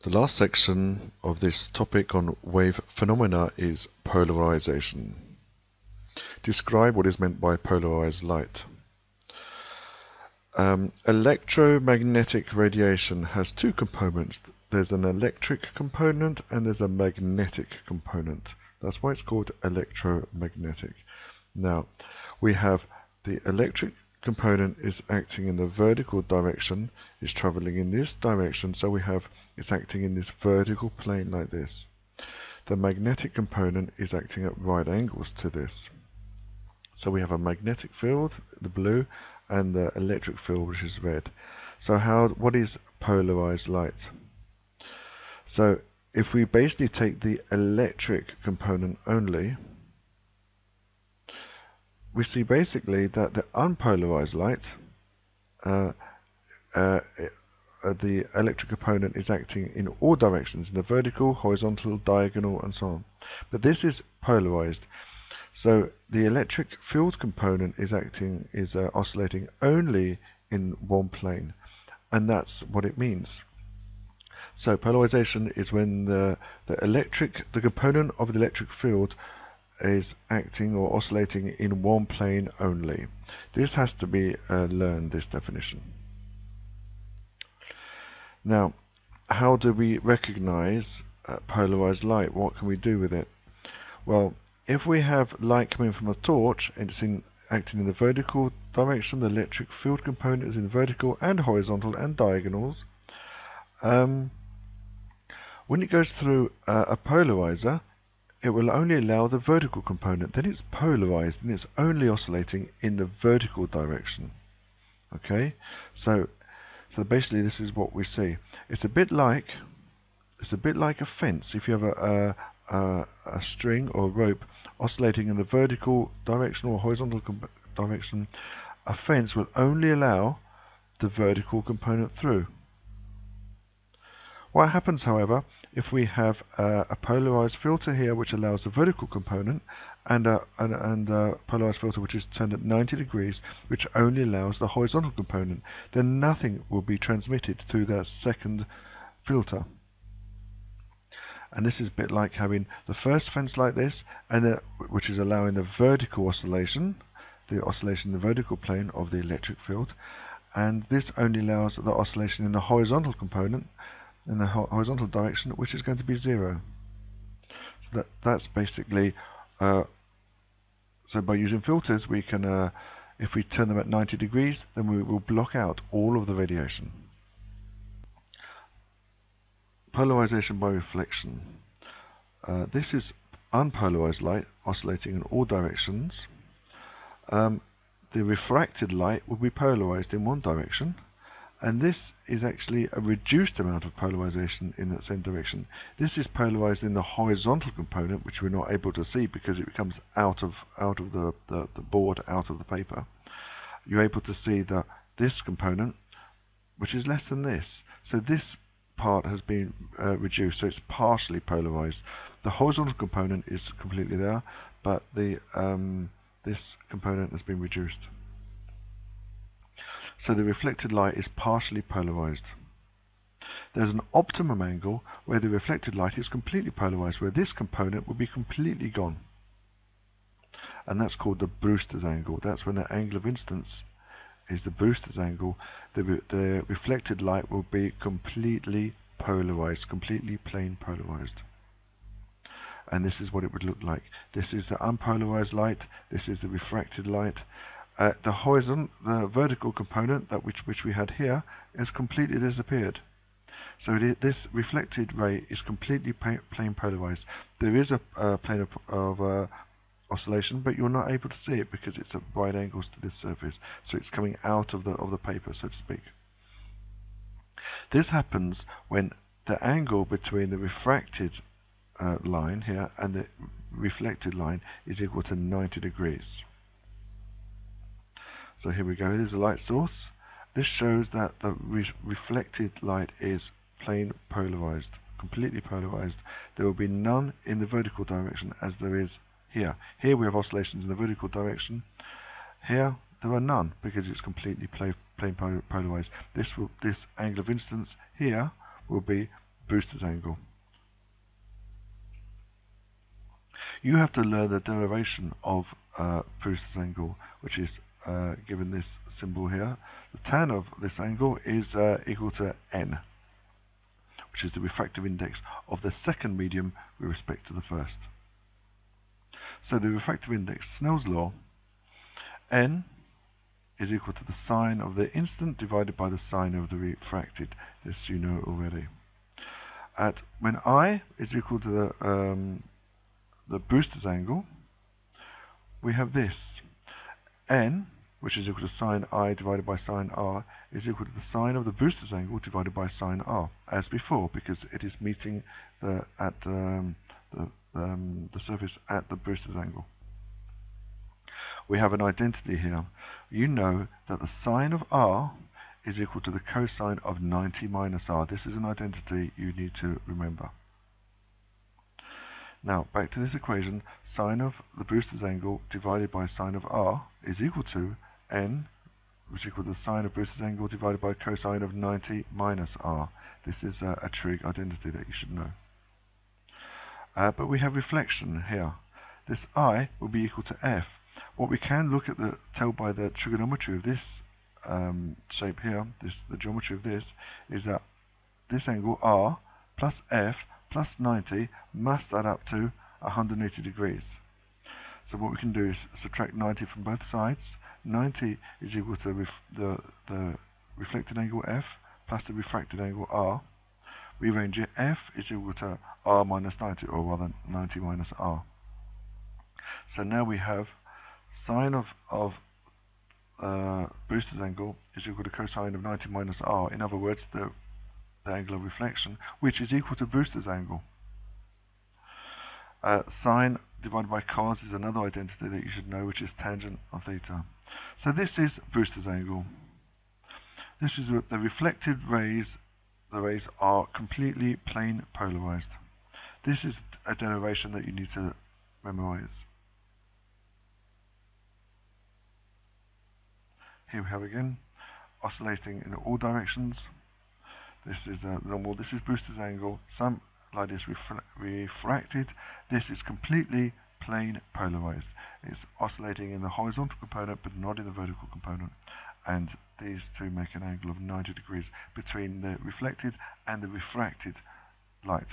The last section of this topic on wave phenomena is polarization. Describe what is meant by polarized light. Electromagnetic radiation has two components. There's an electric component and there's a magnetic component. That's why it's called electromagnetic. Now, we have the electric component is acting in the vertical direction, is traveling in this direction, so we have it's acting in this vertical plane like this. The magnetic component is acting at right angles to this. So we have a magnetic field, the blue, and the electric field, which is red. So what is polarized light? So if we basically take the electric component only, we see basically that the unpolarized light, the electric component is acting in all directions, in the vertical, horizontal, diagonal, and so on. But this is polarized. So the electric field component is oscillating only in one plane, and that's what it means. So polarization is when the component of the electric field is acting or oscillating in one plane only. This has to be learned, this definition. Now, how do we recognize polarized light? What can we do with it? Well, if we have light coming from a torch and it's acting in the vertical direction, the electric field component is in vertical and horizontal and diagonals. When it goes through a polarizer, it will only allow the vertical component. Then it's polarized and it's only oscillating in the vertical direction. Okay, so basically this is what we see. It's a bit like a fence. If you have a string or a rope oscillating in the vertical direction or horizontal direction, a fence will only allow the vertical component through. What happens, however, if we have a polarized filter here which allows the vertical component and a polarized filter which is turned at 90 degrees which only allows the horizontal component, then nothing will be transmitted through that second filter. And this is a bit like having the first fence like this, which is allowing the vertical oscillation, the oscillation in the vertical plane of the electric field, and this only allows the oscillation in the horizontal component, in the horizontal direction, which is going to be 0. So that's basically, so by using filters we can, if we turn them at 90 degrees, then we will block out all of the radiation. Polarization by reflection. This is unpolarized light oscillating in all directions. The refracted light will be polarized in one direction, and this is actually a reduced amount of polarization in that same direction. This is polarized in the horizontal component, which we're not able to see because it comes out of the board, out of the paper. You're able to see this component, which is less than this. So this part has been reduced, so it's partially polarized. The horizontal component is completely there, but this component has been reduced. So the reflected light is partially polarized. There's an optimum angle where the reflected light is completely polarized, where this component will be completely gone. And that's called the Brewster's angle. That's when the angle of incidence is the Brewster's angle. The reflected light will be completely polarized, completely plane polarized. And this is what it would look like. This is the unpolarized light. This is the refracted light. The vertical component, which we had here, has completely disappeared. So this reflected ray is completely plane polarized. There is a plane of oscillation, but you're not able to see it because it's at right angles to this surface. So it's coming out of the paper, so to speak. This happens when the angle between the refracted line here and the reflected line is equal to 90 degrees. So here we go, here's the light source. This shows that the reflected light is plane polarized, completely polarized. There will be none in the vertical direction as there is here. Here we have oscillations in the vertical direction. Here there are none because it's completely plane polarized. This angle of incidence here will be Brewster's angle. You have to learn the derivation of Brewster's angle, which is given this symbol here. The tan of this angle is equal to n, which is the refractive index of the second medium with respect to the first. So the refractive index, Snell's law, n is equal to the sine of the incident divided by the sine of the refracted. This you know already. When I is equal to the Brewster's angle, we have this. N, which is equal to sine I divided by sine R, is equal to the sine of the Brewster's angle divided by sine R, as before, because it is meeting the surface at the Brewster's angle. We have an identity here. You know that the sine of R is equal to the cosine of 90 minus R. This is an identity you need to remember. Now, back to this equation, sine of the Brewster's angle divided by sine of R is equal to n, which is equal to the sine of Brewster's angle divided by cosine of 90 minus R. This is a trig identity that you should know. But we have reflection here. This I will be equal to F. What we can tell by the trigonometry of this shape here, the geometry of this, is that this angle R plus F plus 90 must add up to 180 degrees. So what we can do is subtract 90 from both sides. 90 is equal to the reflected angle F plus the refracted angle R. Rearrange it. F is equal to R minus 90, or rather 90 minus R. So now we have sine of Brewster's angle is equal to cosine of 90 minus R. In other words, the angle of reflection, which is equal to Brewster's angle. Sine divided by cos is another identity that you should know, which is tangent of theta. So this is Brewster's angle. This is the reflected rays. The rays are completely plane polarized. This is a derivation that you need to memorize. Here we have again, oscillating in all directions. This is normal. This is Brewster's angle. Some light is refracted. This is completely plane polarized. It's oscillating in the horizontal component but not in the vertical component. And these two make an angle of 90 degrees between the reflected and the refracted light.